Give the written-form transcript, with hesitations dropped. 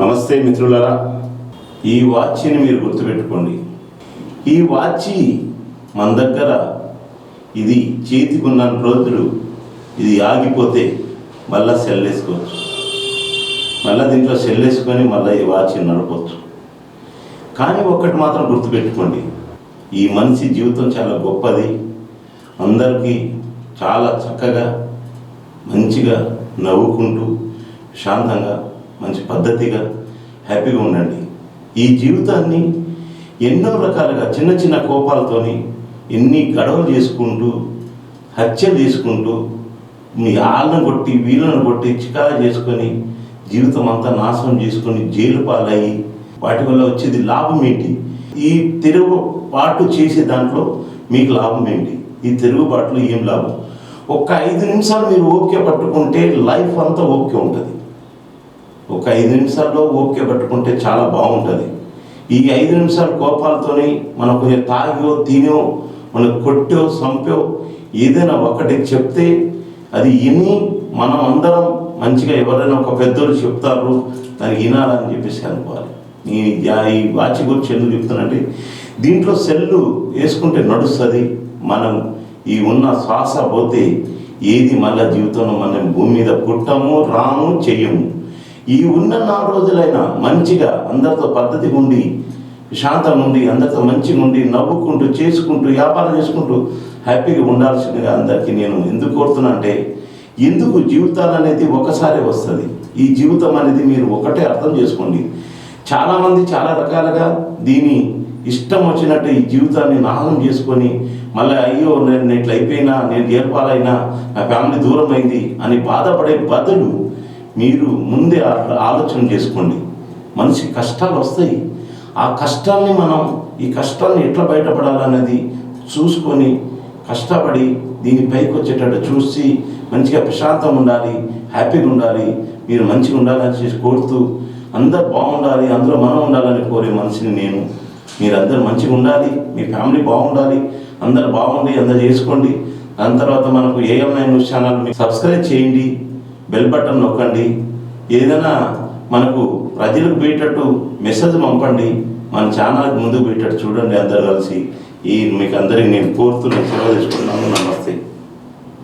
నమస్తే మిత్రులారా, ఈ వాచ్ని మీరు గుర్తుపెట్టుకోండి. ఈ వాచ్ మన దగ్గర ఇది చేతికి ఉన్న రోజులు ఇది ఆగిపోతే మళ్ళీ సెల్ వేసుకోవచ్చు, మళ్ళీ దీంట్లో సెల్ వేసుకొని మళ్ళీ ఈ వాచ్ నడపవచ్చు. కానీ ఒక్కటి మాత్రం గుర్తుపెట్టుకోండి, ఈ మనిషి జీవితం చాలా గొప్పది. అందరికీ చాలా చక్కగా మంచిగా నవ్వుకుంటూ శాంతంగా మంచి పద్ధతిగా హ్యాపీగా ఉండండి. ఈ జీవితాన్ని ఎన్నో రకాలుగా చిన్న చిన్న కోపాలతోని ఎన్ని గడవలు చేసుకుంటూ హత్యలు చేసుకుంటూ మీ వాళ్ళను కొట్టి వీళ్ళను కొట్టి చికాగా చేసుకొని జీవితం అంతా నాశనం చేసుకొని జైలు పాలయ్యి వాటి వల్ల వచ్చేది లాభం ఏంటి? ఈ తిరుగుబాటు చేసే దాంట్లో మీకు లాభం ఏంటి? ఈ తిరుగుబాటులో ఏం లాభం? ఒక 5 నిమిషాలు మీరు ఓపిక పట్టుకుంటే లైఫ్ అంతా ఓపిక ఉంటుంది. ఒక 5 నిమిషాల్లో ఓపిక పట్టుకుంటే చాలా బాగుంటుంది. ఈ 5 నిమిషాల కోపాలతోని మనం కొంచెం తాగో తినో మనం కొట్టో చంపో ఏదైనా ఒకటి చెప్తే అది విని మనం అందరం మంచిగా ఎవరైనా ఒక పెద్దోళ్ళు చెప్తారు దానికి వినాలని చెప్పేసి అనుకోవాలి. ఈ వాచ్ గురించి ఎందుకు చెప్తానంటే, దీంట్లో సెల్లు వేసుకుంటే నడుస్తుంది. మనం ఈ ఉన్న శ్వాస పోతే ఏది మళ్ళీ జీవితంలో మనం భూమి మీద పుట్టము రాము చెయ్యము. ఈ ఉన్న 4 రోజులైనా మంచిగా అందరితో పద్ధతిగా ఉండి శాంతంగా ఉండి అందరితో మంచిగా ఉండి నవ్వుకుంటూ చేసుకుంటూ వ్యాపారం చేసుకుంటూ హ్యాపీగా ఉండాల్సిందిగా అందరికీ నేను ఎందుకు కోరుతున్నా అంటే, ఎందుకు జీవితాలు అనేది ఒకసారి వస్తుంది. ఈ జీవితం అనేది మీరు ఒకటే అర్థం చేసుకోండి. చాలామంది చాలా రకాలుగా దీని ఇష్టం వచ్చినట్టు ఈ జీవితాన్ని నాశనం చేసుకొని మళ్ళీ అయ్యో నేను ఇట్లా అయిపోయినా, నేను ఏర్పాలైనా, నా ఫ్యామిలీ దూరం అయింది అని బాధపడే బదులు మీరు ముందే ఆలోచన చేసుకోండి. మనిషికి కష్టాలు వస్తాయి. ఆ కష్టాన్ని ఈ కష్టాన్ని ఎట్లా బయటపడాలన్నది చూసుకొని కష్టపడి దీని పైకి వచ్చేటట్టు చూసి మంచిగా ప్రశాంతంగా ఉండాలి, హ్యాపీగా ఉండాలి, మీరు మంచిగా ఉండాలని చేసి కోరుతూ అందరు బాగుండాలి, అందులో మనం ఉండాలని కోరే మనిషిని నేను. మీరందరూ మంచిగా ఉండాలి, మీ ఫ్యామిలీ బాగుండాలి, అందరు బాగుండి అందరు చేసుకోండి. దాని తర్వాత మనకు AMI న్యూస్ ఛానల్ సబ్స్క్రైబ్ చేయండి, బెల్ బటన్ నొక్కండి. ఏదైనా మనకు ప్రజలకు పోయేటట్టు మెసేజ్ పంపండి, మన ఛానల్కి ముందుకు పోయేటట్టు చూడండి. అందరు కలిసి మీకు అందరికి నేను కోరుతూ నేను సెలవు తీసుకుంటున్నాను.